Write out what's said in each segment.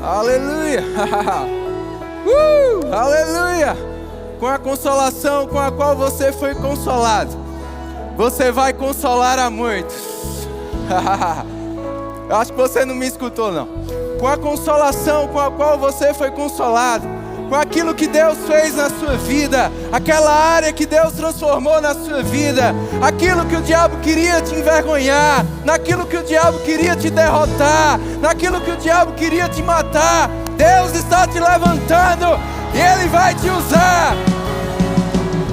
Aleluia. Aleluia. Com a consolação com a qual você foi consolado, você vai consolar a muitos. Eu acho que você não me escutou, não. Com a consolação com a qual você foi consolado, com aquilo que Deus fez na sua vida, aquela área que Deus transformou na sua vida, aquilo que o diabo queria te envergonhar, naquilo que o diabo queria te derrotar, naquilo que o diabo queria te matar, Deus está te levantando e Ele vai te usar.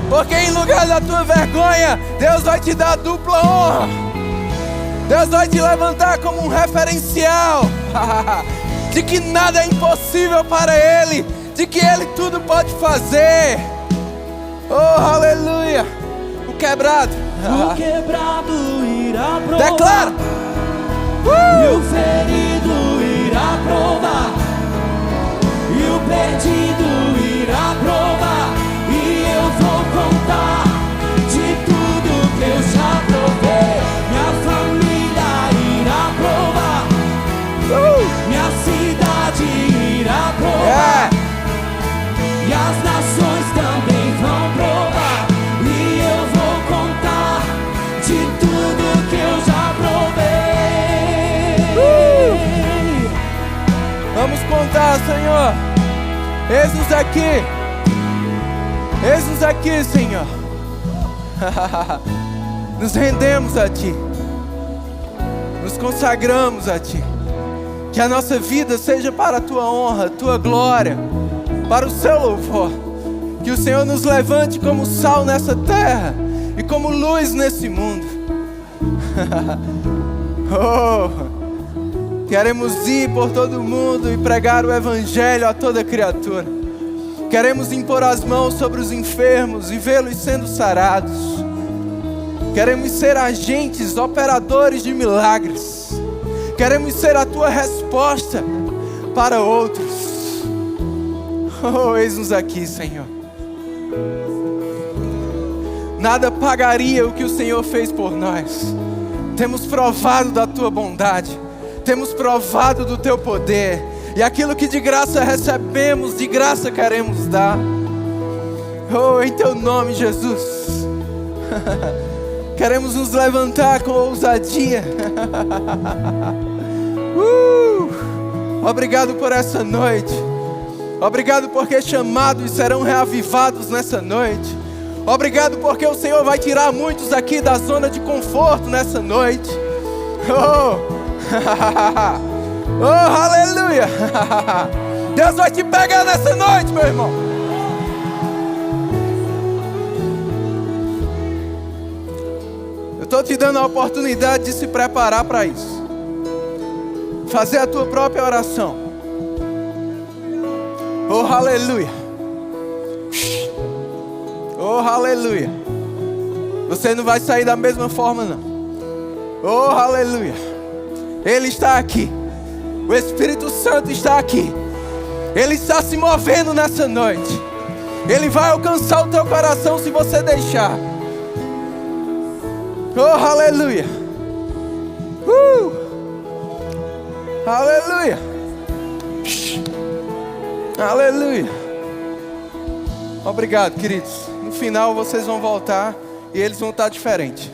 Porque em lugar da tua vergonha, Deus vai te dar dupla honra. Deus vai te levantar como um referencial de que nada é impossível para Ele, de que Ele tudo pode fazer. Oh, aleluia. O quebrado irá provar. Declara. E o ferido irá provar. E o perdido irá provar. E eu vou contar de tudo que eu já provei. Minha família irá provar. Minha cidade irá provar. E as nações também vão provar. E eu vou contar de tudo que eu já provei. Vamos contar, Senhor. Eis-nos aqui. Eis-nos aqui, Senhor. Nos rendemos a Ti. Nos consagramos a Ti. Que a nossa vida seja para a Tua honra, Tua glória, para o Seu louvor. Que o Senhor nos levante como sal nessa terra e como luz nesse mundo. Oh, queremos ir por todo o mundo e pregar o Evangelho a toda criatura. Queremos impor as mãos sobre os enfermos e vê-los sendo sarados. Queremos ser agentes, operadores de milagres. Queremos ser a Tua resposta para outros. Oh, eis-nos aqui, Senhor. Nada pagaria o que o Senhor fez por nós. Temos provado da Tua bondade. Temos provado do Teu poder. E aquilo que de graça recebemos, de graça queremos dar. Oh, em Teu nome, Jesus. Queremos nos levantar com ousadia. Obrigado por essa noite. Obrigado porque chamados serão reavivados nessa noite. Obrigado porque o Senhor vai tirar muitos aqui da zona de conforto nessa noite. Oh, aleluia. Deus vai te pegar nessa noite, meu irmão. Eu estou te dando a oportunidade de se preparar para isso. Fazer a tua própria oração. Oh, aleluia. Oh, aleluia. Você não vai sair da mesma forma, não. Oh, aleluia. Ele está aqui. O Espírito Santo está aqui. Ele está se movendo nessa noite. Ele vai alcançar o teu coração se você deixar. Oh, aleluia. Aleluia. Aleluia. Obrigado, queridos. No final vocês vão voltar e eles vão estar diferentes.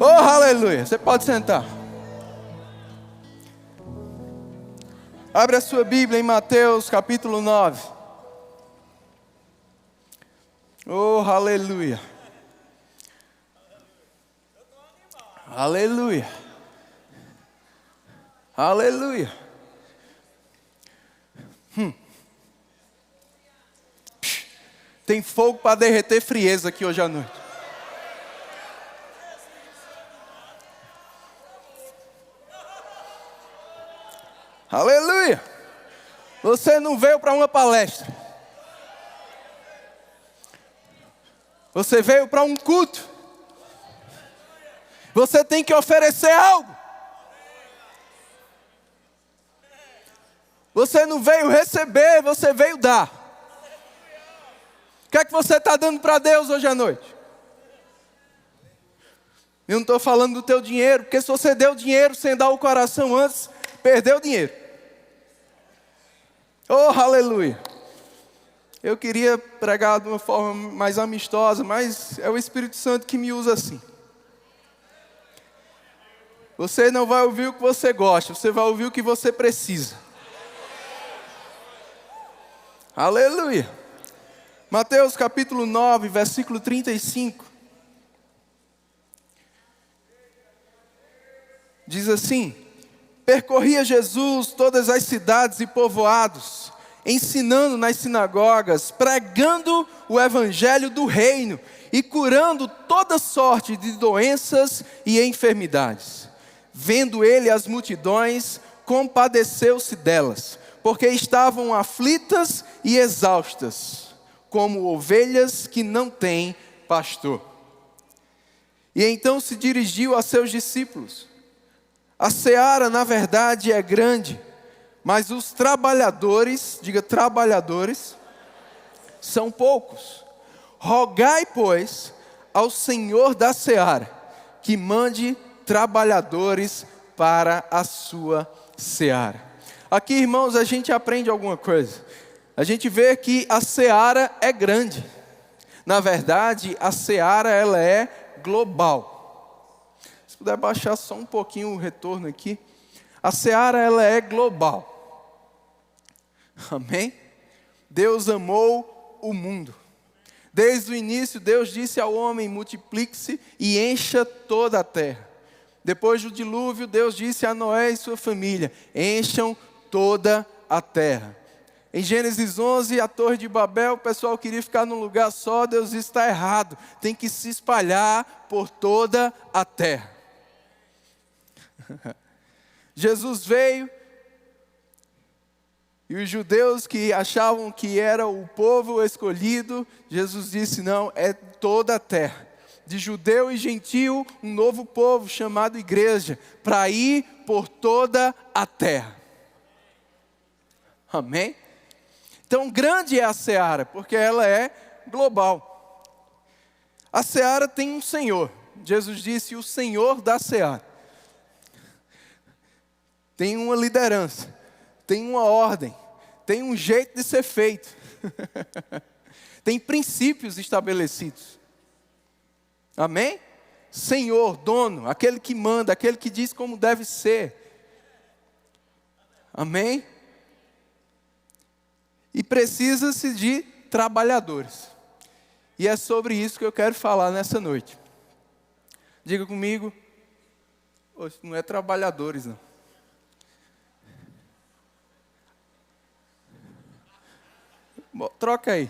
Oh, aleluia. Você pode sentar. Abre a sua Bíblia em Mateus capítulo 9. Oh, aleluia. Aleluia. Aleluia. Tem fogo para derreter frieza aqui hoje à noite. Aleluia. Você não veio para uma palestra. Você veio para um culto. Você tem que oferecer algo. Você não veio receber, você veio dar. O que é que você está dando para Deus hoje à noite? Eu não estou falando do teu dinheiro, porque se você deu dinheiro sem dar o coração antes, perdeu o dinheiro. Oh, aleluia! Eu queria pregar de uma forma mais amistosa, mas é o Espírito Santo que me usa assim. Você não vai ouvir o que você gosta, você vai ouvir o que você precisa. Aleluia! Mateus capítulo 9, versículo 35. Diz assim: percorria Jesus todas as cidades e povoados, ensinando nas sinagogas, pregando o evangelho do reino e curando toda sorte de doenças e enfermidades. Vendo ele as multidões, compadeceu-se delas, porque estavam aflitas e exaustas, como ovelhas que não têm pastor. E então se dirigiu a seus discípulos: a seara, na verdade, é grande, mas os trabalhadores, diga trabalhadores, são poucos. Rogai, pois, ao Senhor da seara, que mande trabalhadores para a sua seara. Aqui, irmãos, a gente aprende alguma coisa. A gente vê que a seara é grande. Na verdade, a seara, ela é global. Se puder baixar só um pouquinho o retorno aqui. A seara, ela é global. Amém? Deus amou o mundo. Desde o início, Deus disse ao homem: multiplique-se e encha toda a terra. Depois do dilúvio, Deus disse a Noé e sua família: encham toda a terra. Em Gênesis 11, a Torre de Babel, o pessoal queria ficar num lugar só. Deus disse: está errado, tem que se espalhar por toda a terra. Jesus veio, e os judeus que achavam que era o povo escolhido, Jesus disse: não, é toda a terra. De judeu e gentil, um novo povo chamado igreja, para ir por toda a terra. Amém? Então grande é a seara, porque ela é global. A seara tem um Senhor. Jesus disse: o Senhor da seara. Tem uma liderança, tem uma ordem, tem um jeito de ser feito. Tem princípios estabelecidos. Amém? Senhor, dono, aquele que manda, aquele que diz como deve ser. Amém? E precisa-se de trabalhadores. E é sobre isso que eu quero falar nessa noite. Diga comigo: não é trabalhadores, não. Bom, troca aí.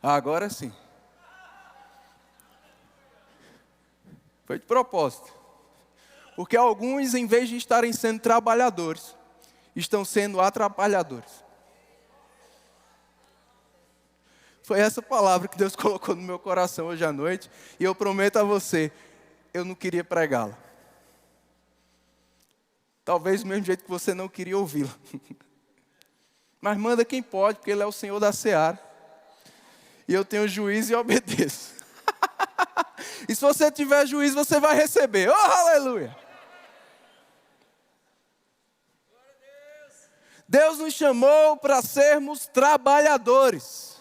Agora sim. Foi de propósito. Porque alguns, em vez de estarem sendo trabalhadores, estão sendo atrapalhadores. Foi essa palavra que Deus colocou no meu coração hoje à noite. E eu prometo a você, eu não queria pregá-la. Talvez do mesmo jeito que você não queria ouvi-la. Mas manda quem pode, porque Ele é o Senhor da seara. E eu tenho juízo e obedeço. E se você tiver juízo, você vai receber. Oh, aleluia! Deus nos chamou para sermos trabalhadores.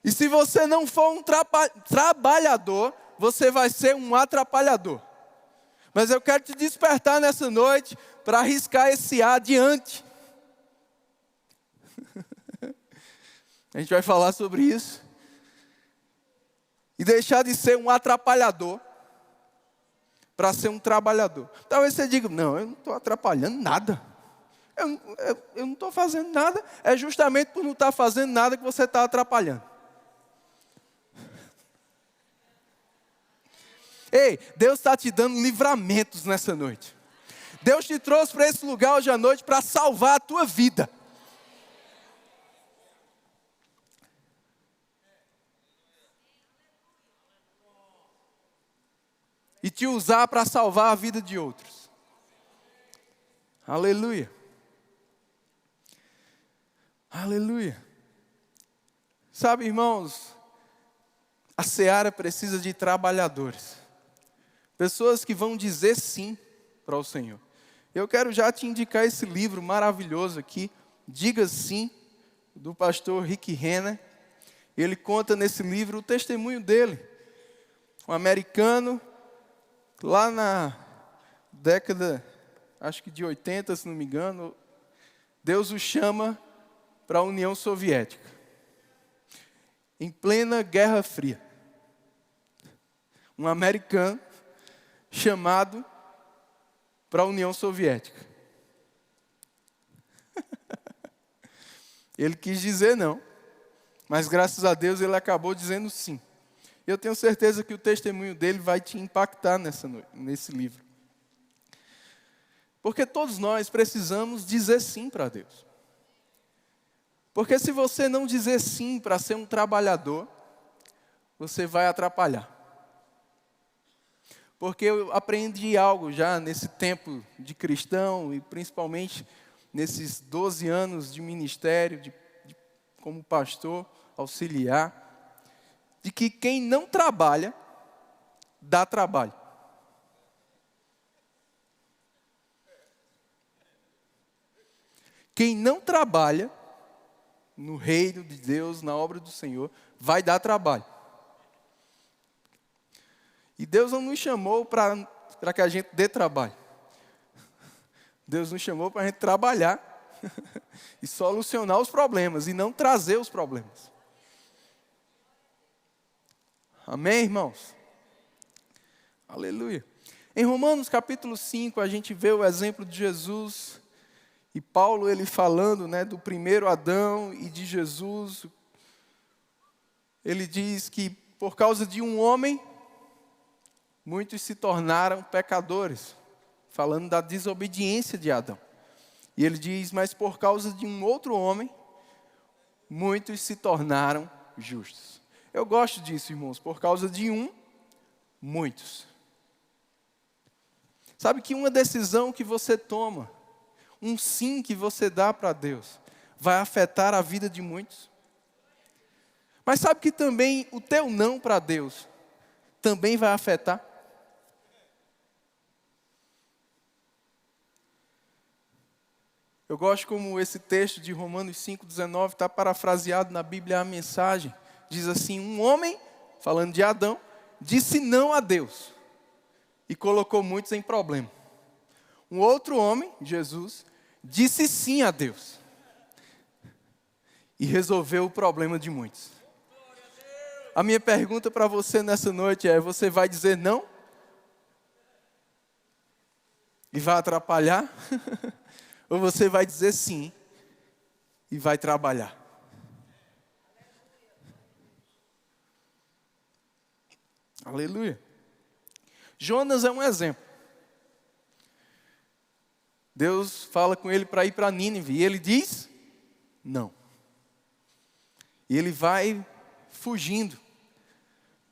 E se você não for um trabalhador, você vai ser um atrapalhador. Mas eu quero te despertar nessa noite para arriscar esse adiante. A gente vai falar sobre isso. E deixar de ser um atrapalhador para ser um trabalhador. Talvez você diga: não, eu não estou atrapalhando nada. Eu não estou fazendo nada. É justamente por não estar fazendo nada que você está atrapalhando. Ei, Deus está te dando livramentos nessa noite. Deus te trouxe para esse lugar hoje à noite para salvar a tua vida. E te usar para salvar a vida de outros. Aleluia. Aleluia. Sabe, irmãos, a seara precisa de trabalhadores. Pessoas que vão dizer sim para o Senhor. Eu quero já te indicar esse livro maravilhoso aqui, Diga Sim, do pastor Rick Renner. Ele conta nesse livro o testemunho dele. Um americano, lá na década, acho que de 80, se não me engano, Deus o chama para a União Soviética, em plena Guerra Fria. Um americano chamado para a União Soviética. Ele quis dizer não, mas graças a Deus ele acabou dizendo sim. Eu tenho certeza que o testemunho dele vai te impactar nesse livro. Porque todos nós precisamos dizer sim para Deus. Porque se você não dizer sim para ser um trabalhador, você vai atrapalhar. Porque eu aprendi algo já nesse tempo de cristão e principalmente nesses 12 anos de ministério, como pastor auxiliar, de que quem não trabalha, dá trabalho. Quem não trabalha no reino de Deus, na obra do Senhor, vai dar trabalho. E Deus não nos chamou para que a gente dê trabalho. Deus nos chamou para a gente trabalhar e solucionar os problemas e não trazer os problemas. Amém, irmãos? Aleluia. Em Romanos capítulo 5, a gente vê o exemplo de Jesus e Paulo ele falando, né, do primeiro Adão e de Jesus. Ele diz que por causa de um homem, muitos se tornaram pecadores, falando da desobediência de Adão. E ele diz, mas por causa de um outro homem, muitos se tornaram justos. Eu gosto disso, irmãos, por causa de um, muitos. Sabe que uma decisão que você toma, um sim que você dá para Deus, vai afetar a vida de muitos? Mas sabe que também o teu não para Deus, também vai afetar? Eu gosto como esse texto de Romanos 5,19 está parafraseado na Bíblia, a mensagem. Diz assim, um homem, falando de Adão, disse não a Deus e colocou muitos em problema. Um outro homem, Jesus, disse sim a Deus e resolveu o problema de muitos. A minha pergunta para você nessa noite é, você vai dizer não? E vai atrapalhar? Ou você vai dizer sim e vai trabalhar? Aleluia. Jonas é um exemplo. Deus fala com ele para ir para Nínive e ele diz não. E ele vai fugindo,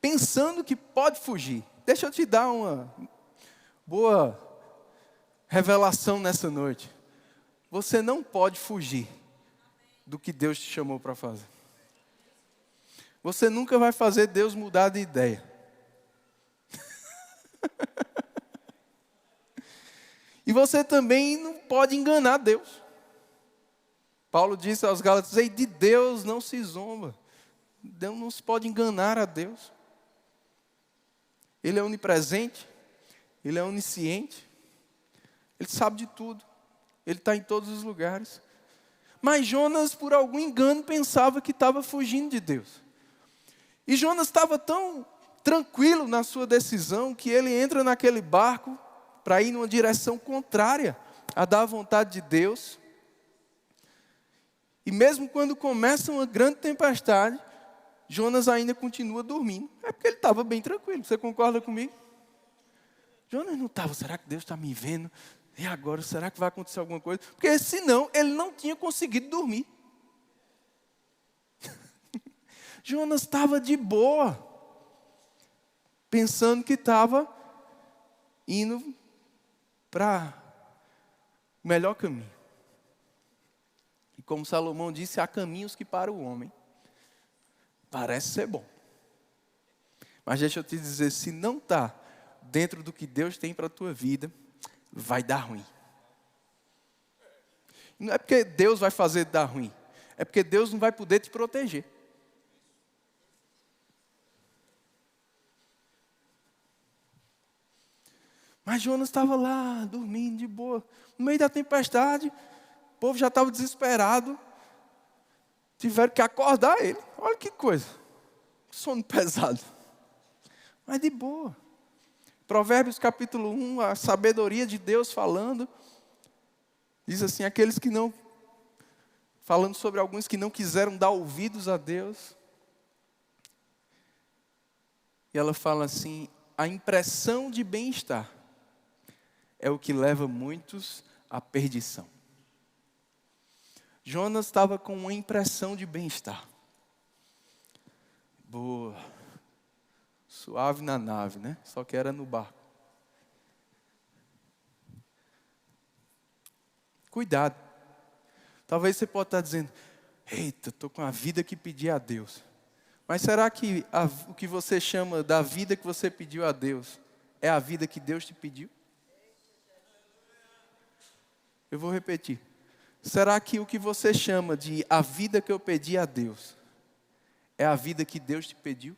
pensando que pode fugir. Deixa eu te dar uma boa revelação nessa noite. Você não pode fugir do que Deus te chamou para fazer. Você nunca vai fazer Deus mudar de ideia. E você também não pode enganar Deus. Paulo disse aos Gálatas, ei, de Deus não se zomba. Deus não se pode enganar a Deus. Ele é onipresente, Ele é onisciente, Ele sabe de tudo, Ele está em todos os lugares. Mas Jonas, por algum engano, pensava que estava fugindo de Deus. E Jonas estava tão tranquilo na sua decisão que ele entra naquele barco para ir numa direção contrária a dar a vontade de Deus. E mesmo quando começa uma grande tempestade, Jonas ainda continua dormindo. É porque ele estava bem tranquilo. Você concorda comigo? Jonas não estava, será que Deus está me vendo? E agora, será que vai acontecer alguma coisa? Porque senão ele não tinha conseguido dormir. Jonas estava de boa, pensando que estava indo para o melhor caminho. E como Salomão disse, há caminhos que para o homem parece ser bom. Mas deixa eu te dizer, se não está dentro do que Deus tem para a tua vida, vai dar ruim. Não é porque Deus vai fazer dar ruim. É porque Deus não vai poder te proteger. Mas Jonas estava lá, dormindo de boa. No meio da tempestade, o povo já estava desesperado. Tiveram que acordar ele. Olha que coisa. Sono pesado. Mas de boa. Provérbios capítulo 1, a sabedoria de Deus falando. Diz assim, aqueles que não... Falando sobre alguns que não quiseram dar ouvidos a Deus. E ela fala assim, a impressão de bem-estar é o que leva muitos à perdição. Jonas estava com uma impressão de bem-estar. Boa. Suave na nave, né? Só que era no barco. Cuidado. Talvez você possa estar dizendo, eita, estou com a vida que pedi a Deus. Mas será que o que você chama da vida que você pediu a Deus é a vida que Deus te pediu? Eu vou repetir. Será que o que você chama de a vida que eu pedi a Deus é a vida que Deus te pediu?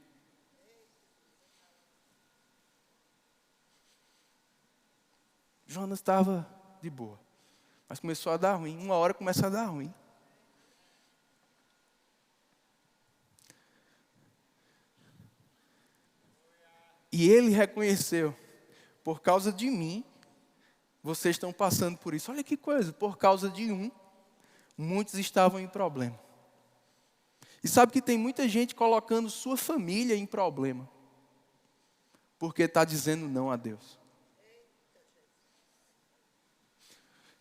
Jonas estava de boa, mas começou a dar ruim. Uma hora começa a dar ruim. E ele reconheceu, por causa de mim, vocês estão passando por isso. Olha que coisa, por causa de muitos estavam em problema. E sabe que tem muita gente colocando sua família em problema, porque está dizendo não a Deus.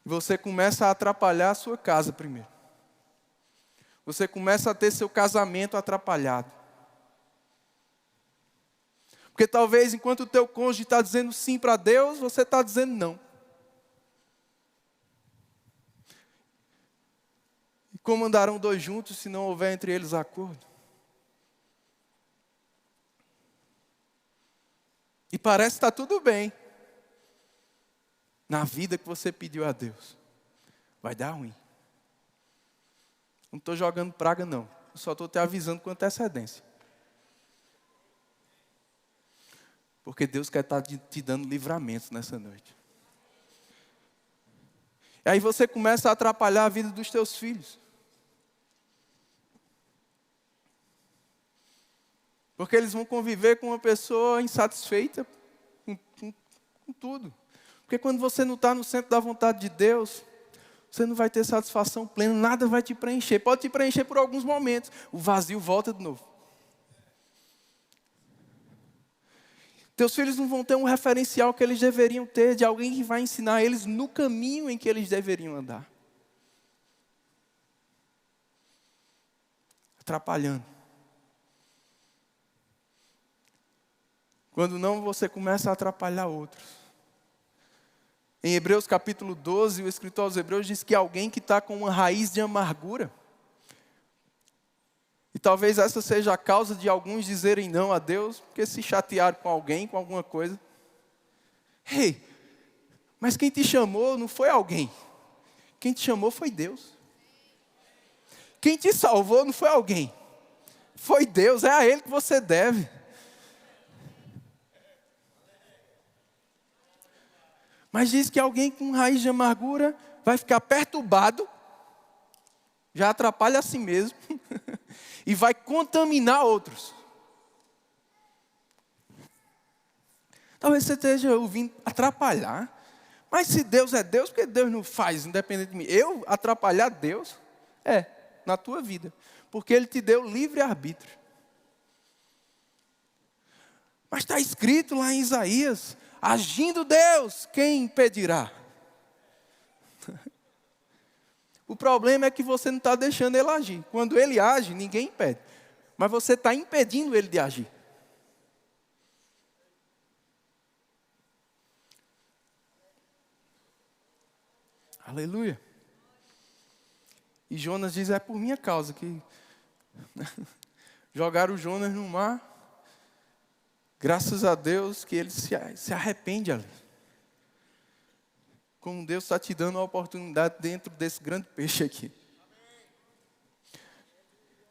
E você começa a atrapalhar a sua casa primeiro. Você começa a ter seu casamento atrapalhado. Porque talvez enquanto o teu cônjuge está dizendo sim para Deus, você está dizendo não. E como andarão dois juntos se não houver entre eles acordo? E parece que está tudo bem. Na vida que você pediu a Deus. Vai dar ruim. Não estou jogando praga não. Eu só estou te avisando com antecedência. Porque Deus quer estar te dando livramentos nessa noite. E aí você começa a atrapalhar a vida dos teus filhos. Porque eles vão conviver com uma pessoa insatisfeita com tudo. Porque quando você não está no centro da vontade de Deus, você não vai ter satisfação plena, nada vai te preencher. Pode te preencher por alguns momentos, o vazio volta de novo. Teus filhos não vão ter um referencial que eles deveriam ter, de alguém que vai ensinar eles no caminho em que eles deveriam andar. Atrapalhando. Quando não, você começa a atrapalhar outros. Em Hebreus capítulo 12, o escritor aos Hebreus diz que alguém que está com uma raiz de amargura, e talvez essa seja a causa de alguns dizerem não a Deus, porque se chatearam com alguém, com alguma coisa. Ei, mas quem te chamou não foi alguém. Quem te chamou foi Deus. Quem te salvou não foi alguém. Foi Deus, é a Ele que você deve. Mas diz que alguém com raiz de amargura vai ficar perturbado, já atrapalha a si mesmo, e vai contaminar outros. Talvez você esteja ouvindo atrapalhar, mas se Deus é Deus, por que Deus não faz, independente de mim? Eu atrapalhar Deus? Na tua vida, porque Ele te deu livre-arbítrio. Mas está escrito lá em Isaías, agindo Deus, quem impedirá? O problema é que você não está deixando Ele agir. Quando Ele age, ninguém impede. Mas você está impedindo Ele de agir. Aleluia. E Jonas diz, é por minha causa que jogaram o Jonas no mar. Graças a Deus que ele se arrepende ali. como Deus está te dando a oportunidade dentro desse grande peixe aqui.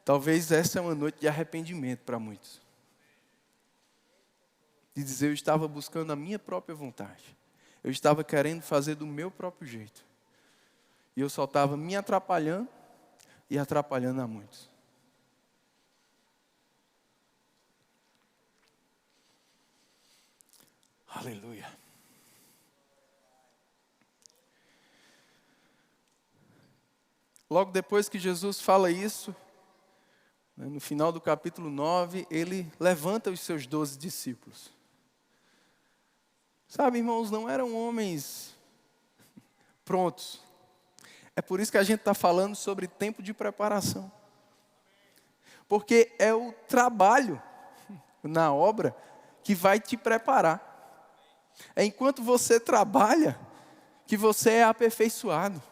Talvez essa é uma noite de arrependimento para muitos. De dizer, eu estava buscando a minha própria vontade. Eu estava querendo fazer do meu próprio jeito. E eu só estava me atrapalhando e atrapalhando a muitos. Aleluia. Logo depois que Jesus fala isso, no final do capítulo 9, ele levanta os seus 12 discípulos. Sabe, irmãos, não eram homens prontos. É por isso que a gente está falando sobre tempo de preparação. Porque é o trabalho na obra que vai te preparar. É enquanto você trabalha que você é aperfeiçoado.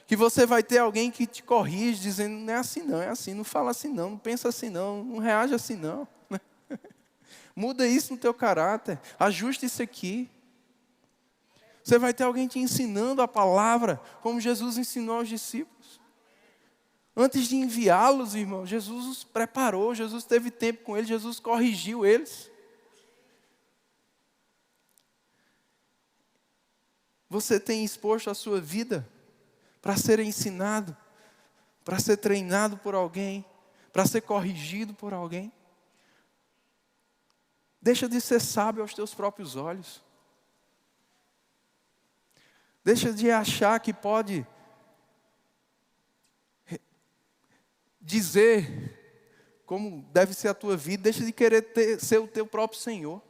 Que você vai ter alguém que te corrige, dizendo, não é assim não, é assim, não fala assim não pensa assim não reage assim não. Muda isso no teu caráter, ajusta isso aqui. Você vai ter alguém te ensinando a palavra, como Jesus ensinou aos discípulos. Antes de enviá-los, irmão, Jesus os preparou, Jesus teve tempo com eles, Jesus corrigiu eles. Você tem exposto a sua vida para ser ensinado, para ser treinado por alguém, para ser corrigido por alguém? Deixa de ser sábio aos teus próprios olhos. Deixa de achar que pode dizer como deve ser a tua vida. Deixa de querer ser o teu próprio Senhor.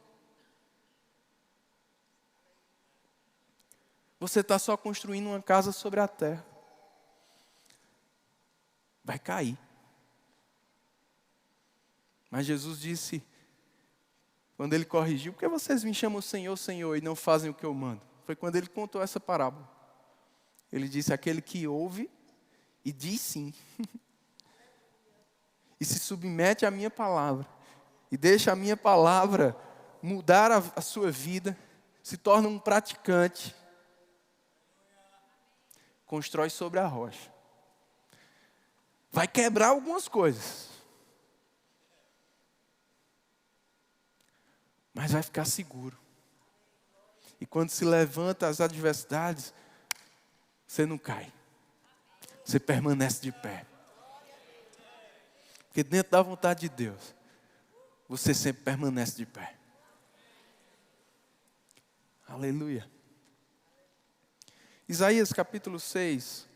Você está só construindo uma casa sobre a terra. Vai cair. Mas Jesus disse, quando ele corrigiu, por que vocês me chamam Senhor, Senhor e não fazem o que eu mando? Foi quando ele contou essa parábola. Ele disse, aquele que ouve e diz sim. E se submete à minha palavra. E deixa a minha palavra mudar a sua vida. Se torna um praticante. Constrói sobre a rocha. Vai quebrar algumas coisas. Mas vai ficar seguro. E quando se levanta as adversidades, você não cai. Você permanece de pé. Porque dentro da vontade de Deus, você sempre permanece de pé. Aleluia. Isaías capítulo 6.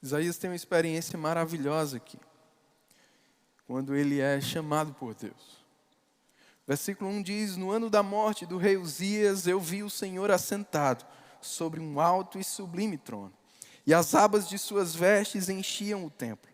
Isaías tem uma experiência maravilhosa aqui. Quando ele é chamado por Deus. Versículo 1 diz, no ano da morte do rei Uzias, eu vi o Senhor assentado sobre um alto e sublime trono. E as abas de suas vestes enchiam o templo.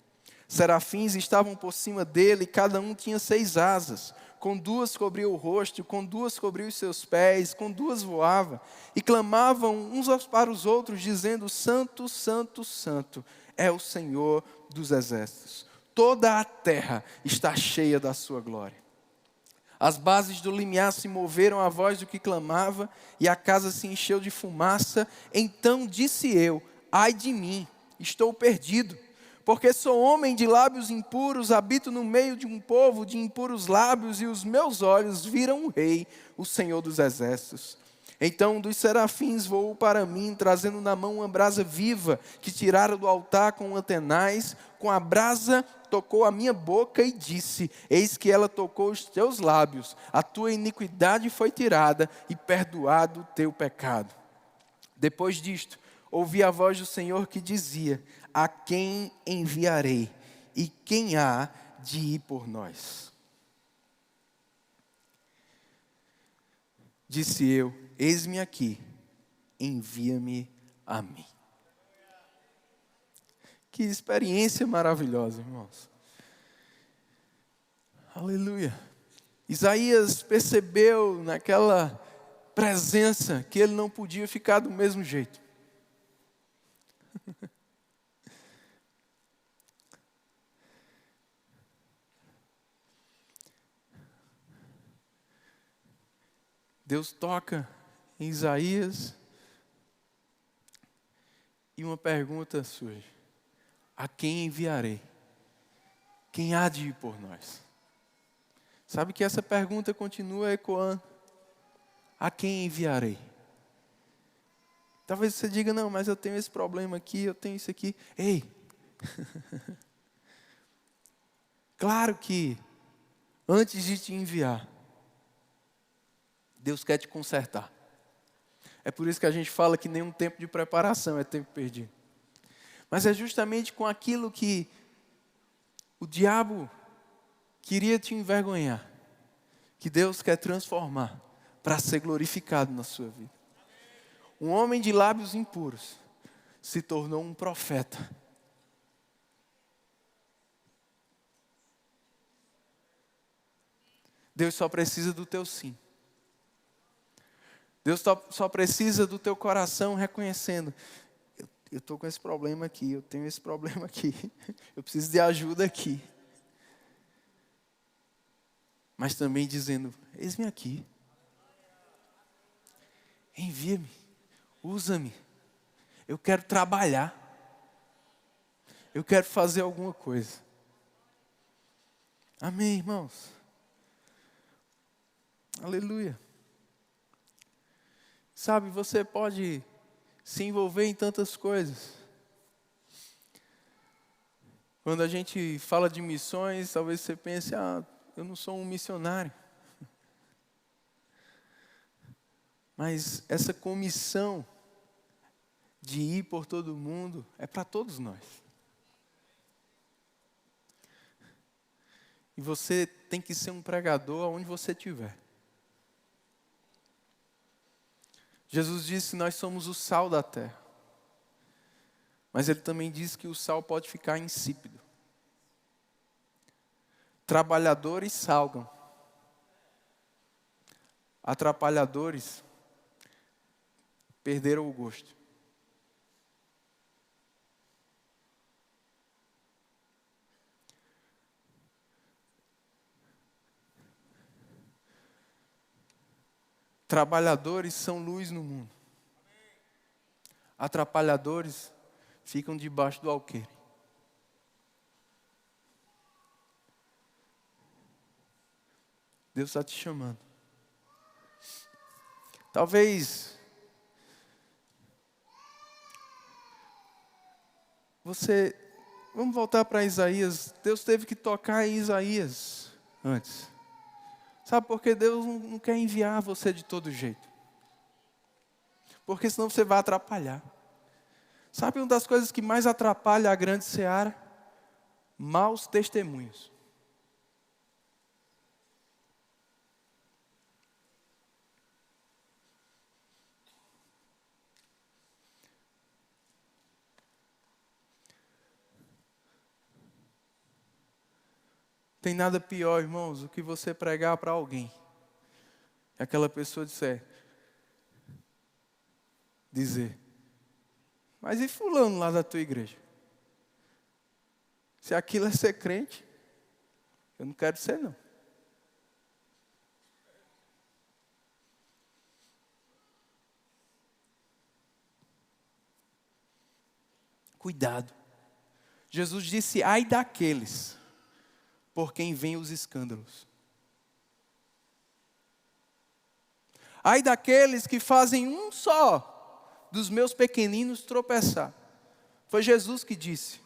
Serafins estavam por cima dele, e cada um tinha 6 asas. Com 2 cobria o rosto, com 2 cobria os seus pés, com 2 voava. E clamavam uns para os outros, dizendo, Santo, Santo, Santo é o Senhor dos exércitos. Toda a terra está cheia da sua glória. As bases do limiar se moveram à voz do que clamava, e a casa se encheu de fumaça. Então disse eu, ai de mim, estou perdido, porque sou homem de lábios impuros, habito no meio de um povo de impuros lábios, e os meus olhos viram o Rei, o Senhor dos exércitos. Então um dos serafins voou para mim, trazendo na mão uma brasa viva, que tirara do altar com antenais. Com a brasa tocou a minha boca e disse, eis que ela tocou os teus lábios, a tua iniquidade foi tirada e perdoado o teu pecado. Depois disto, ouvi a voz do Senhor que dizia, a quem enviarei e quem há de ir por nós? Disse eu, eis-me aqui, envia-me a mim. Que experiência maravilhosa, irmãos. Aleluia. Isaías percebeu naquela presença que ele não podia ficar do mesmo jeito. Deus toca em Isaías e uma pergunta surge: a quem enviarei? Quem há de ir por nós? Sabe que essa pergunta continua ecoando: a quem enviarei? Talvez você diga: não, mas eu tenho esse problema aqui, eu tenho isso aqui. Ei! Claro que antes de te enviar, Deus quer te consertar. É por isso que a gente fala que nenhum tempo de preparação é tempo perdido. Mas é justamente com aquilo que o diabo queria te envergonhar, que Deus quer transformar para ser glorificado na sua vida. Um homem de lábios impuros se tornou um profeta. Deus só precisa do teu sim. Deus só precisa do teu coração reconhecendo: eu estou com esse problema aqui, eu tenho esse problema aqui, eu preciso de ajuda aqui. Mas também dizendo: eis-me aqui, envia-me, usa-me, eu quero trabalhar, eu quero fazer alguma coisa. Amém, irmãos? Aleluia. Sabe, você pode se envolver em tantas coisas. Quando a gente fala de missões, talvez você pense: eu não sou um missionário. Mas essa comissão de ir por todo mundo é para todos nós. E você tem que ser um pregador aonde você estiver. Jesus disse que nós somos o sal da terra. Mas Ele também disse que o sal pode ficar insípido. Trabalhadores salgam. Atrapalhadores perderam o gosto. Trabalhadores são luz no mundo. Atrapalhadores ficam debaixo do alqueire. Deus está te chamando. Talvez vamos voltar para Isaías. Deus teve que tocar em Isaías antes. Sabe por que Deus não quer enviar você de todo jeito? Porque senão você vai atrapalhar. Sabe uma das coisas que mais atrapalha a grande seara? Maus testemunhos. Tem nada pior, irmãos, do que você pregar para alguém. E aquela pessoa dizer: mas e fulano lá da tua igreja? Se aquilo é ser crente, eu não quero ser não. Cuidado. Jesus disse: ai daqueles por quem vêm os escândalos. Ai daqueles que fazem um só dos meus pequeninos tropeçar. Foi Jesus que disse.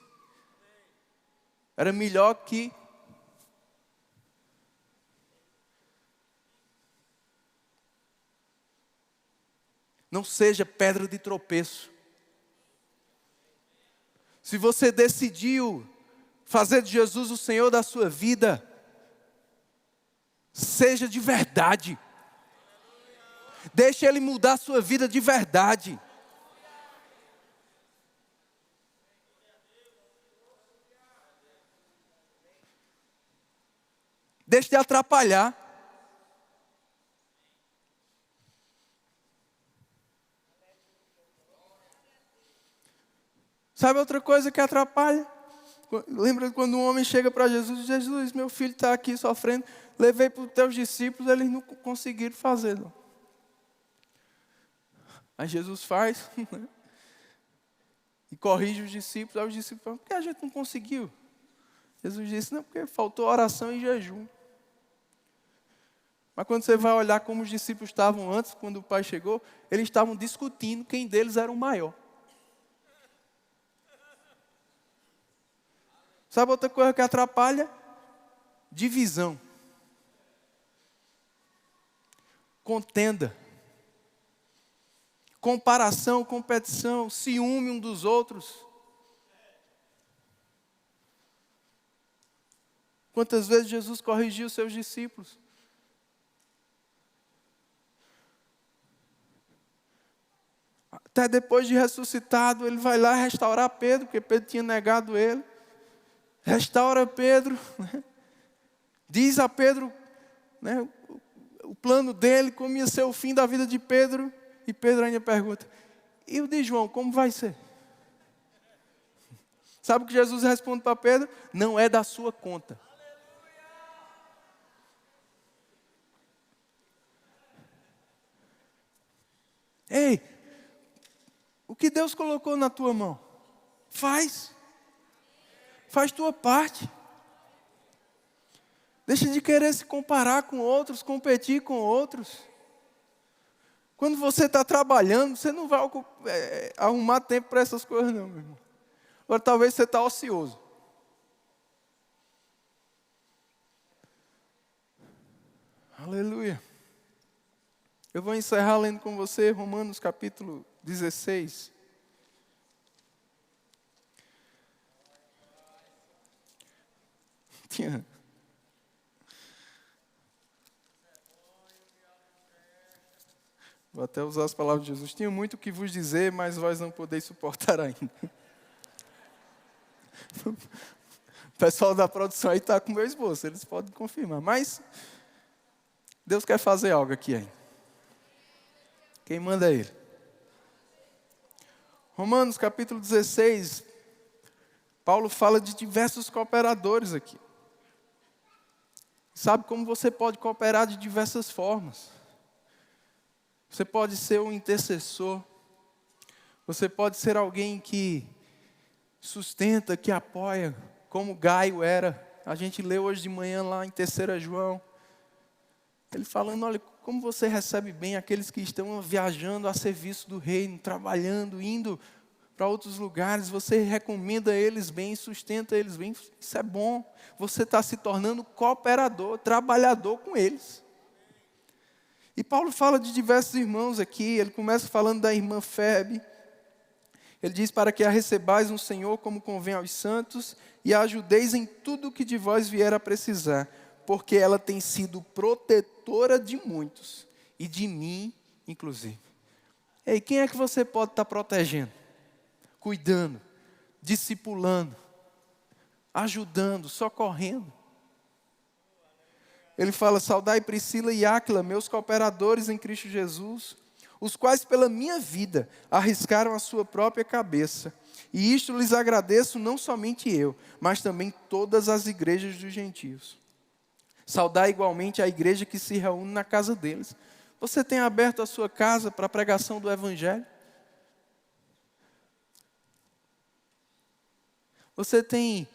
Era melhor que não seja pedra de tropeço. Se você decidiu fazer de Jesus o Senhor da sua vida, seja de verdade. Deixe Ele mudar a sua vida de verdade. Deixe de atrapalhar. Sabe outra coisa que atrapalha? Lembra quando um homem chega para Jesus e diz: Jesus, meu filho está aqui sofrendo, levei para os teus discípulos, eles não conseguiram fazer. Aí Jesus faz e corrige os discípulos. Aí os discípulos falam, por que a gente não conseguiu? Jesus disse, não, porque faltou oração e jejum. Mas quando você vai olhar como os discípulos estavam antes, quando o Pai chegou, eles estavam discutindo quem deles era o maior. Sabe outra coisa que atrapalha? Divisão. Contenda. Comparação, competição, ciúme um dos outros. Quantas vezes Jesus corrigiu seus discípulos? Até depois de ressuscitado, ele vai lá restaurar Pedro, porque Pedro tinha negado ele. Restaura Pedro, né? Diz a Pedro, né, o plano dele, como ia ser o fim da vida de Pedro. E Pedro ainda pergunta, e o de João, como vai ser? Sabe o que Jesus responde para Pedro? Não é da sua conta. Ei, o que Deus colocou na tua mão, faz tua parte. Deixa de querer se comparar com outros, competir com outros. Quando você está trabalhando, você não vai arrumar tempo para essas coisas não, meu irmão. Agora talvez você está ocioso. Aleluia. Eu vou encerrar lendo com você Romanos capítulo 16. Vou até usar as palavras de Jesus. Tinha muito o que vos dizer, mas vós não podeis suportar ainda. O pessoal da produção aí está com o meu esboço, eles podem confirmar. Mas Deus quer fazer algo aqui ainda. Quem manda é Ele. Romanos capítulo 16. Paulo fala de diversos cooperadores aqui. Sabe como você pode cooperar de diversas formas. Você pode ser um intercessor. Você pode ser alguém que sustenta, que apoia, como Gaio era. A gente leu hoje de manhã lá em 3 João. Ele falando, olha, como você recebe bem aqueles que estão viajando a serviço do reino, trabalhando, indo para outros lugares. Você recomenda eles bem, sustenta eles bem. Isso é bom. Você está se tornando cooperador, trabalhador com eles. E Paulo fala de diversos irmãos aqui. Ele começa falando da irmã Febe. Ele diz, para que a recebais no Senhor como convém aos santos, e a ajudeis em tudo o que de vós vier a precisar, porque ela tem sido protetora de muitos, e de mim, inclusive. Ei, quem é que você pode estar protegendo? Cuidando, discipulando, ajudando, socorrendo. Ele fala, saudai Priscila e Áquila, meus cooperadores em Cristo Jesus, os quais pela minha vida arriscaram a sua própria cabeça. E isto lhes agradeço não somente eu, mas também todas as igrejas dos gentios. Saudai igualmente a igreja que se reúne na casa deles. Você tem aberto a sua casa para a pregação do Evangelho? Você tem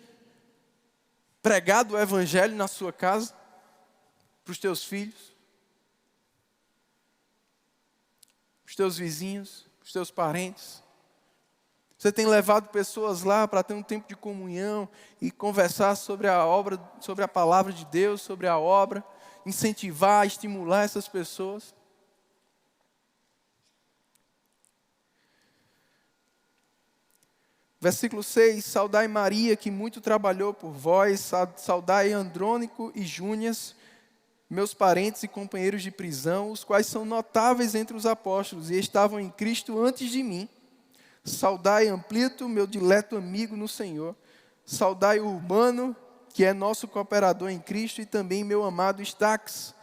pregado o Evangelho na sua casa? Para os teus filhos? Os teus vizinhos? Os teus parentes? Você tem levado pessoas lá para ter um tempo de comunhão e conversar sobre a obra, sobre a palavra de Deus, sobre a obra, incentivar, estimular essas pessoas? Versículo 6, saudai Maria, que muito trabalhou por vós, saudai Andrônico e Júnias, meus parentes e companheiros de prisão, os quais são notáveis entre os apóstolos e estavam em Cristo antes de mim. Saudai Amplito, meu dileto amigo no Senhor. Saudai Urbano, que é nosso cooperador em Cristo, e também meu amado Estaques.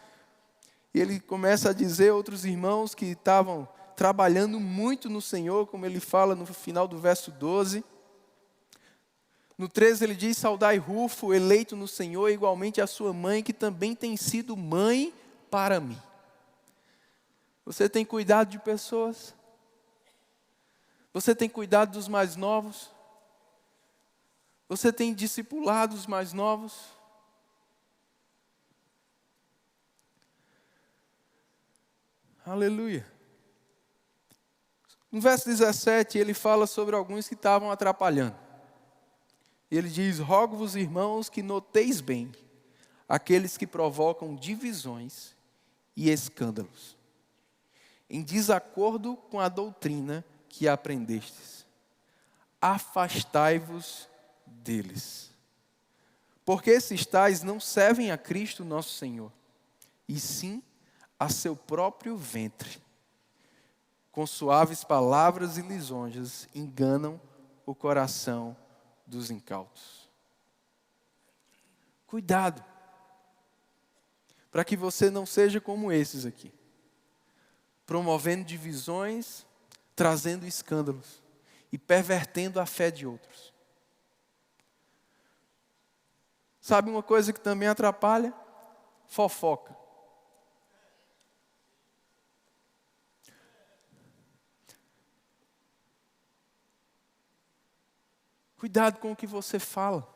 E ele começa a dizer outros irmãos que estavam trabalhando muito no Senhor, como ele fala no final do verso 12. No 13 ele diz, saudai Rufo, eleito no Senhor, igualmente a sua mãe, que também tem sido mãe para mim. Você tem cuidado de pessoas? Você tem cuidado dos mais novos? Você tem discipulado os mais novos? Aleluia. No verso 17, ele fala sobre alguns que estavam atrapalhando. Ele diz: rogo-vos, irmãos, que noteis bem aqueles que provocam divisões e escândalos, em desacordo com a doutrina que aprendestes. Afastai-vos deles. Porque esses tais não servem a Cristo nosso Senhor, e sim a seu próprio ventre. Com suaves palavras e lisonjas enganam o coração dos incautos. Cuidado, para que você não seja como esses aqui, promovendo divisões, trazendo escândalos e pervertendo a fé de outros. Sabe uma coisa que também atrapalha? Fofoca. Cuidado com o que você fala.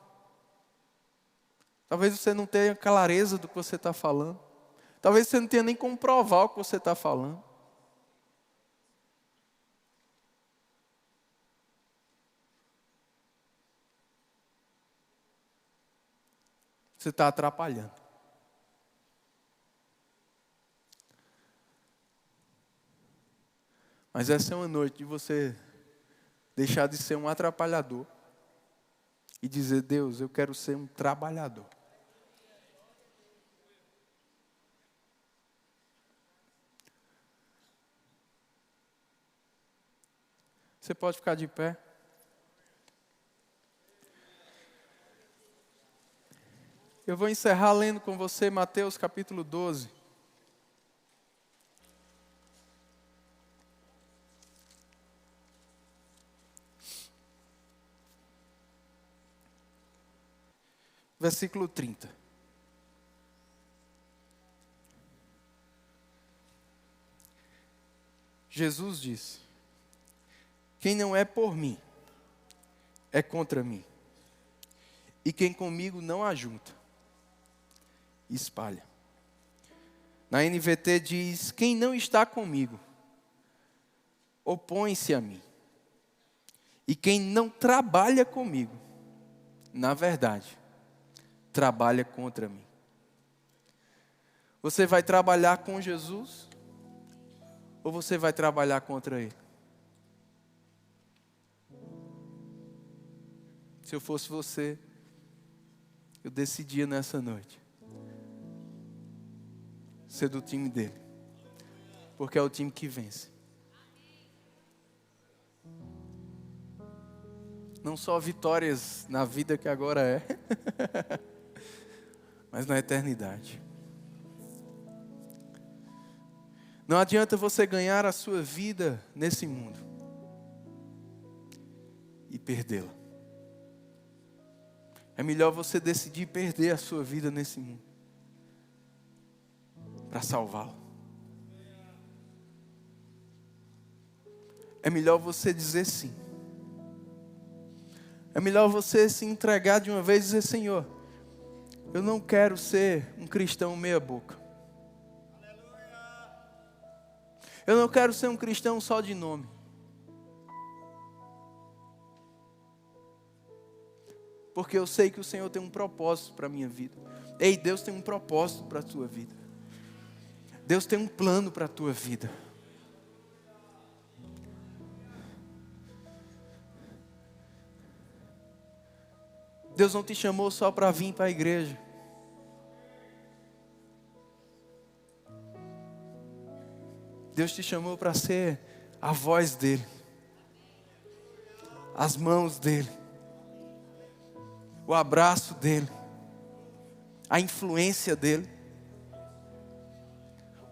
Talvez você não tenha clareza do que você está falando. Talvez você não tenha nem como provar o que você está falando. Você está atrapalhando. Mas essa é uma noite de você deixar de ser um atrapalhador e dizer: Deus, eu quero ser um trabalhador. Você pode ficar de pé. Eu vou encerrar lendo com você Mateus capítulo 12. Versículo 30. Jesus disse: quem não é por mim, é contra mim. E quem comigo não ajunta, espalha. Na NVT diz: quem não está comigo, opõe-se a mim. E quem não trabalha comigo, na verdade, trabalha contra mim. Você vai trabalhar com Jesus? Ou você vai trabalhar contra Ele? Se eu fosse você, eu decidia nessa noite ser do time dele, porque é o time que vence. Não só vitórias na vida que agora é, mas na eternidade. Não adianta você ganhar a sua vida nesse mundo e perdê-la. É melhor você decidir perder a sua vida nesse mundo para salvá-la. É melhor você dizer sim. É melhor você se entregar de uma vez e dizer: Senhor, eu não quero ser um cristão meia boca. Eu não quero ser um cristão só de nome. Porque eu sei que o Senhor tem um propósito para a minha vida. Ei, Deus tem um propósito para a tua vida. Deus tem um plano para a tua vida. Deus não te chamou só para vir para a igreja. Deus te chamou para ser a voz dEle, as mãos dEle, o abraço dEle, a influência dEle,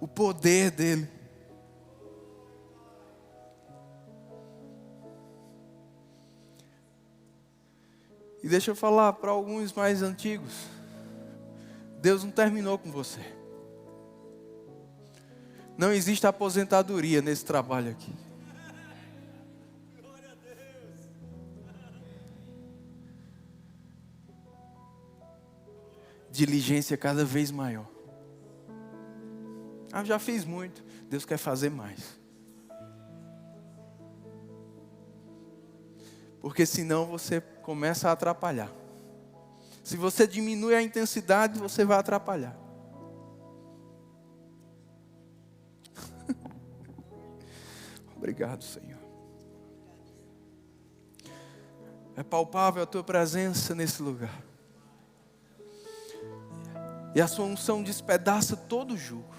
o poder dEle. E deixa eu falar para alguns mais antigos: Deus não terminou com você. Não existe aposentadoria nesse trabalho aqui. diligência cada vez maior. Eu já fiz muito, Deus quer fazer mais. Porque senão você começa a atrapalhar. Se você diminui a intensidade, você vai atrapalhar. Obrigado, Senhor. É palpável a tua presença nesse lugar. E a sua unção despedaça todo o jugo.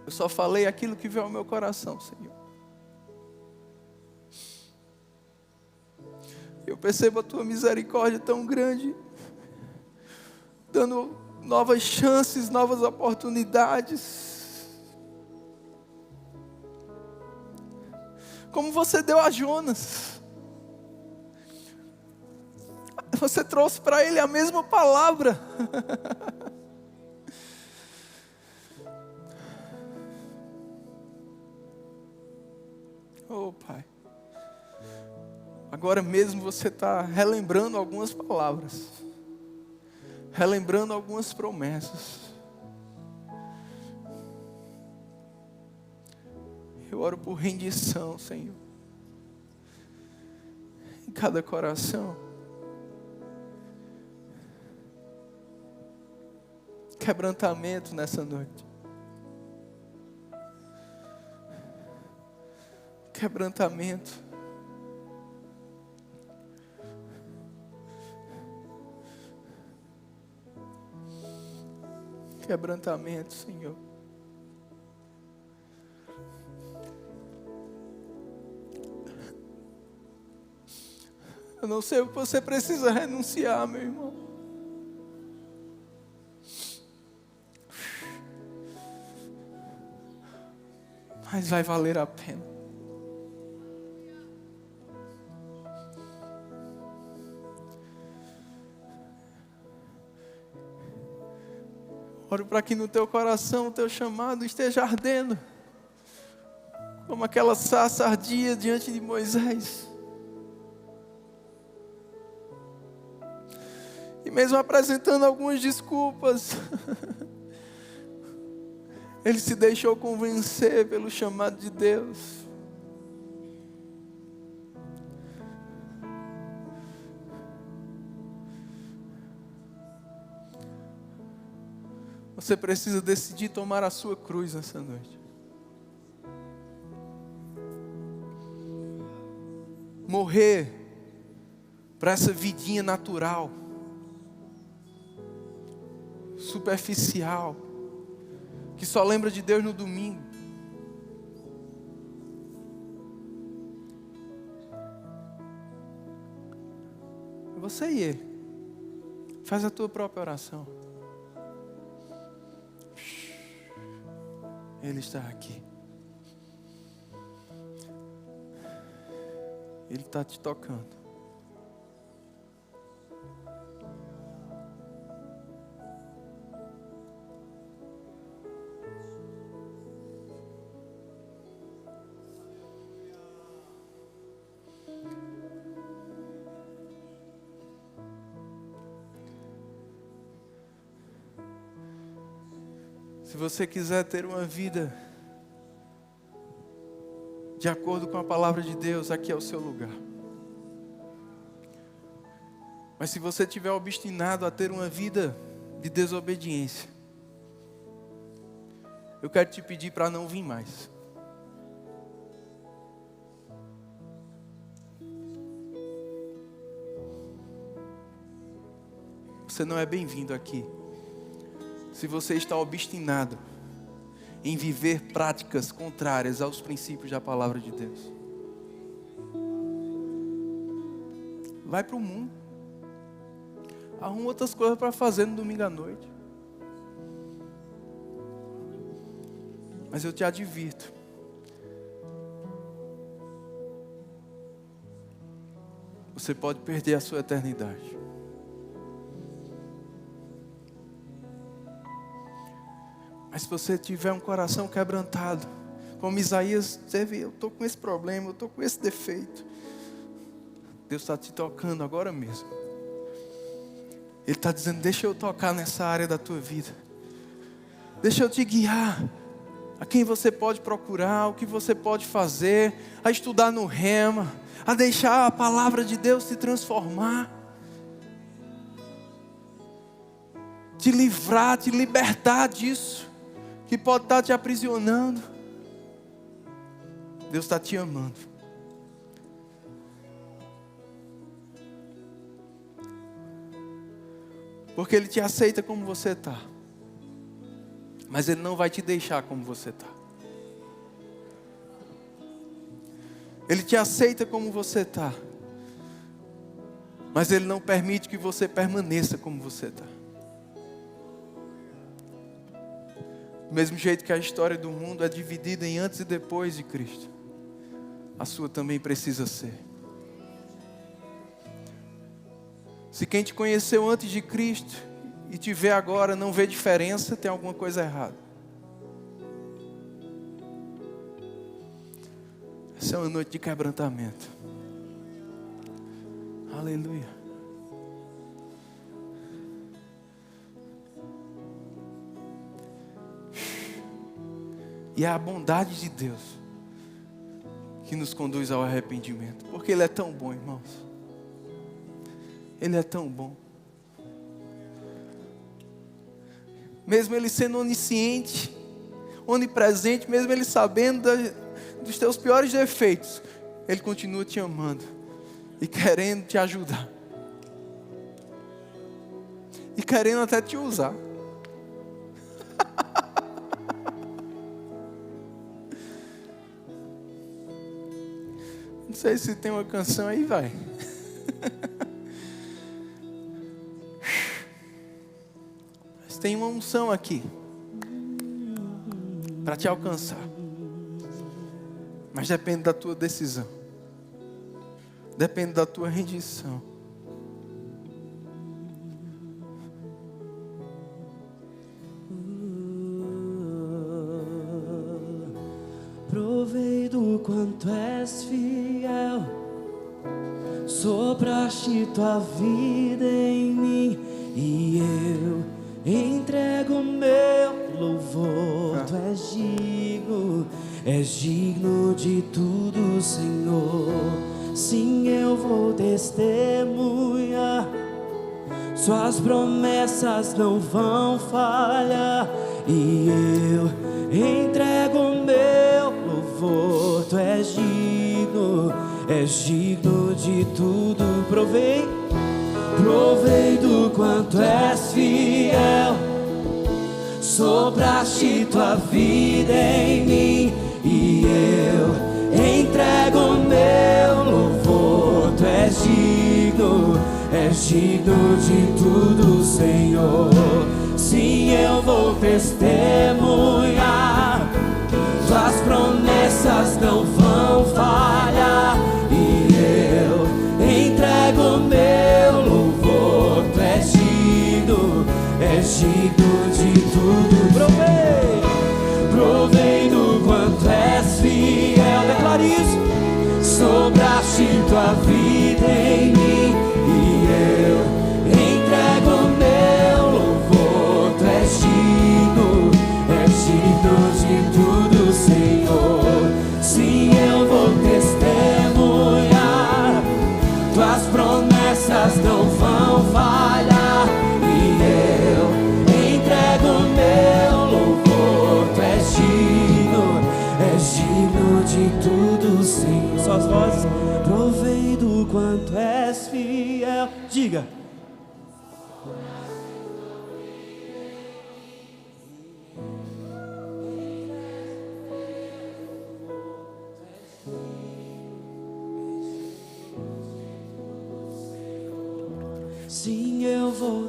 Eu só falei aquilo que veio ao meu coração, Senhor. Eu percebo a tua misericórdia tão grande, dando novas chances, novas oportunidades. Como você deu a Jonas. Você trouxe para ele a mesma palavra. Oh, Pai. Agora mesmo você está relembrando algumas palavras. Relembrando algumas promessas. Eu oro por rendição, Senhor. Em cada coração. Quebrantamento nessa noite. Quebrantamento. Quebrantamento, Senhor. Eu não sei o que você precisa renunciar, meu irmão. Mas vai valer a pena. Oro para que no teu coração o teu chamado esteja ardendo, como aquela sarça ardia diante de Moisés. E mesmo apresentando algumas desculpas, ele se deixou convencer pelo chamado de Deus. Você precisa decidir tomar a sua cruz nessa noite. Morrer para essa vidinha natural, superficial, que só lembra de Deus no domingo. Você e ele. Faz a tua própria oração. Ele está aqui. Ele está te tocando. Se você quiser ter uma vida de acordo com a palavra de Deus, aqui é o seu lugar. Mas se você estiver obstinado a ter uma vida de desobediência, eu quero te pedir para não vir mais. Você não é bem-vindo aqui. Se você está obstinado em viver práticas contrárias aos princípios da palavra de Deus, vai para o mundo. Arruma outras coisas para fazer no domingo à noite. Mas eu te advirto, você pode perder a sua eternidade. Mas se você tiver um coração quebrantado, Como Isaías teve, eu estou com esse problema, eu estou com esse defeito. Deus está te tocando agora mesmo. Ele está dizendo, deixa eu tocar nessa área da tua vida. Deixa eu te guiar a quem você pode procurar, o que você pode fazer, a estudar no Rema, a deixar a palavra de Deus te transformar, te livrar, te libertar disso, que pode estar te aprisionando. Deus está te amando. Porque Ele te aceita como você está. Mas Ele não vai te deixar como você está. Ele te aceita como você está. Mas Ele não permite que você permaneça como você está. Do mesmo jeito que a história do mundo é dividida em antes e depois de Cristo, a sua também precisa ser. Se quem te conheceu antes de Cristo e te vê agora não vê diferença, tem alguma coisa errada. Essa é uma noite de quebrantamento. Aleluia. E é a bondade de Deus que nos conduz ao arrependimento. Porque Ele é tão bom, irmãos. Ele é tão bom. Mesmo Ele sendo onisciente, onipresente, mesmo Ele sabendo dos teus piores defeitos, Ele continua te amando e querendo te ajudar. E querendo até te usar. Não sei se tem uma canção aí, vai. Mas tem uma unção aqui para te alcançar. Mas depende da tua decisão. Depende da tua rendição. Provei do quanto és fiel, sopraste tua vida em mim, e eu entrego meu louvor. Tu és digno de tudo, Senhor. Sim, eu vou testemunhar, suas promessas não vão falhar, e eu entrego meu louvor. Tu és digno de tudo. Provei do quanto és fiel, sopraste tua vida em mim, e eu entrego meu louvor. Tu és digno de tudo, Senhor. Sim, eu vou testemunhar, tuas promessas não vão falhar, e eu entrego meu louvor. Tu és digno de tudo. Provei do quanto és fiel, declare isso. Sopraste tua vida em mim, e eu entrego meu louvor. Tu és digno de tudo, Senhor. Sim, eu vou testemunhar, tuas promessas não vão falhar, e eu entrego meu louvor. Tu és digno de tudo, Senhor. Suas vozes. Provei do quanto és fiel. Diga. Sim, eu vou.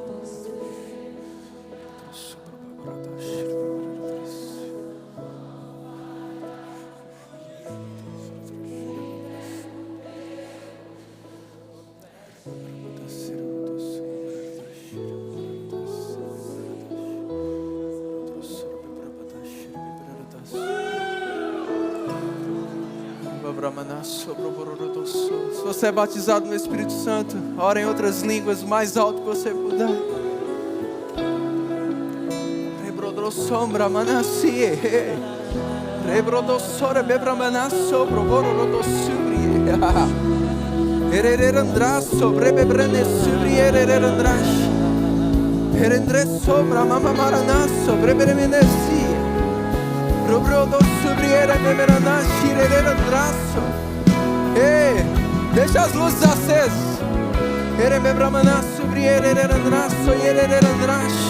Se você é batizado no Espírito Santo, ora em outras línguas, mais alto que você puder. Sombra manassi, rebrodossora bebramanasso, probororodossubri, ererandrasso, brebebrene subri, ererandrash, erendre sobra, mama maranasso, breberemenesi, robrodossubri, erememeranashi, ererandrasso. Ei, deixa as luzes acesas. Erebebramanasso, subri, ererandrasso, ererandrash.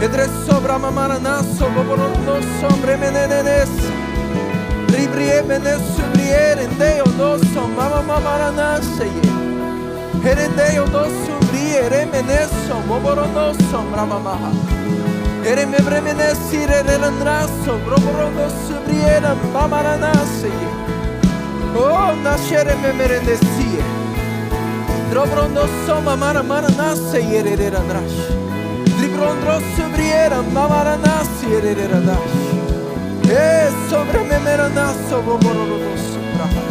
Edre sobra mamaranasso, boborono sombre menenes. Ribrie menes subriere, endeo dosso, mama mamaranasse. Erendeo dosso, briere menesso, boborono sombra mamaha. Eremebremessi, rerandrasso, boborono subriere, mamaranasse. Oh, nascere memerendesie. Drobrono soma maramaranasse, ererandrash. Librondrosso briera, mamaranassi, ereradash. E sobre me meranasso, bomorodosso, braha.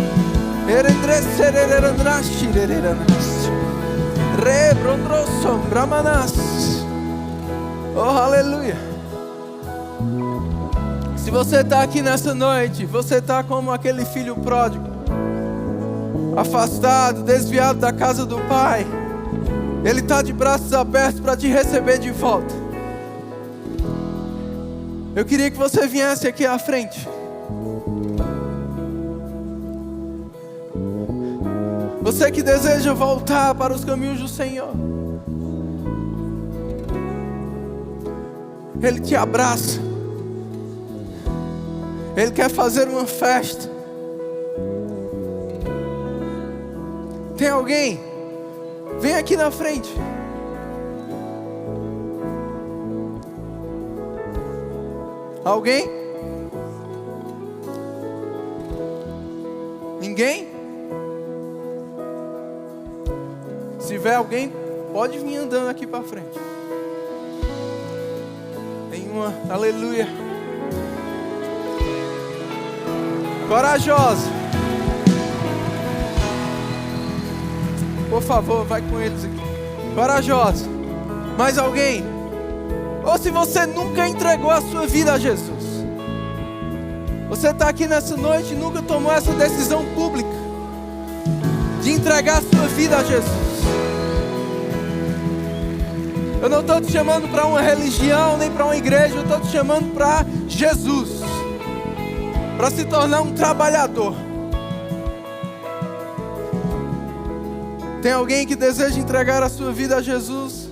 Erendresse, ererandrash, ereranass. Rebrondrosso, bramanas. Oh, aleluia. Se você está aqui nessa noite, você está como aquele filho pródigo, afastado, desviado da casa do pai. Ele está de braços abertos para te receber de volta. Eu queria que você viesse aqui à frente. Você que deseja voltar para os caminhos do Senhor. Ele te abraça. Ele quer fazer uma festa. Tem alguém? Vem aqui na frente. Alguém? Ninguém? Se tiver alguém, pode vir andando aqui para frente. Nenhuma, aleluia. Corajosa. Por favor, vai com eles aqui. Corajosa. Mais alguém? Ou se você nunca entregou a sua vida a Jesus. Você está aqui nessa noite e nunca tomou essa decisão pública de entregar a sua vida a Jesus. Eu não estou te chamando para uma religião, nem para uma igreja. Eu estou te chamando para Jesus. Para se tornar um trabalhador. Tem alguém que deseja entregar a sua vida a Jesus?